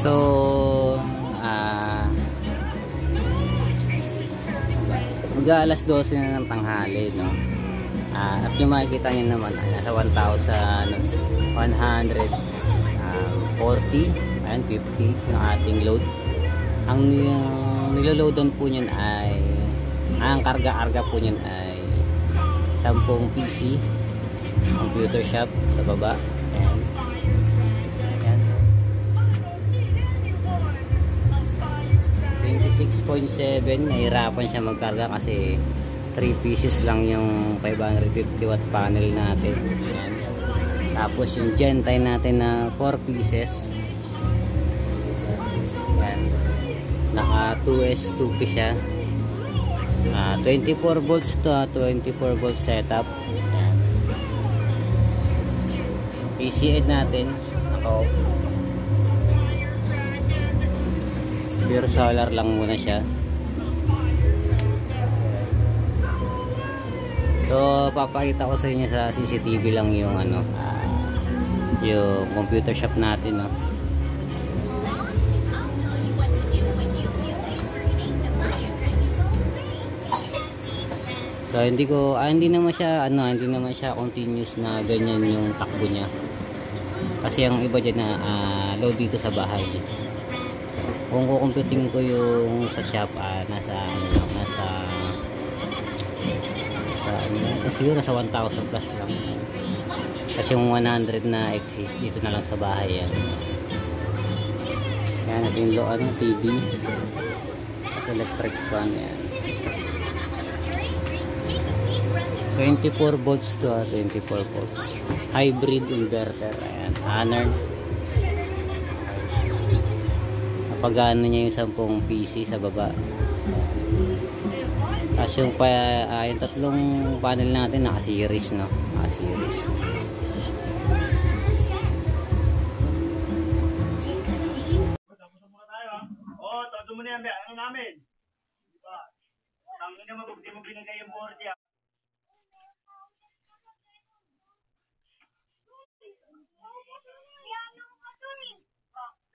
So, ah, mag-aalas 12 na ng tanghali, no? At yung makikita nyo naman ay nasa 1,140 and 50 yung ating load. Ang niloloadan po nyan ay ang karga-karga po nyan ay 10 PC computer shop sa baba. Ayan. 26.7, nahirapan siya magkarga kasi 3 pieces lang yung 550 watt panel natin. Ayan. Tapos yung gentile natin na 4 pieces. Ayan. Naka 2S 2P siya. 24 volts to 24 volt setup. Ayan. PCN natin naka-off. Pure solar lang muna siya. So papakita ko sa inyo sa CCTV lang yung ano, yung computer shop natin, no. So hindi naman siya continuous na ganyan yung takbo niya. Kasi ang iba diyan na load dito sa bahay. Kung kukumputin ko yung sa shop, siguro nasa 1,000 plus lang. Kasi yung 100 na exist dito na lang sa bahay yan. Yan natin yung TV at electric fan yan. 24 volts to 24 volts hybrid inverter. Ayan, Honor. Napagana niya yung 10 PC sa baba. Tapos yung tatlong panel natin naka-series, no? Naka-series. Todo mo na yan, ano namin? Diba? Tangin naman kung di mo binigay yung board yan.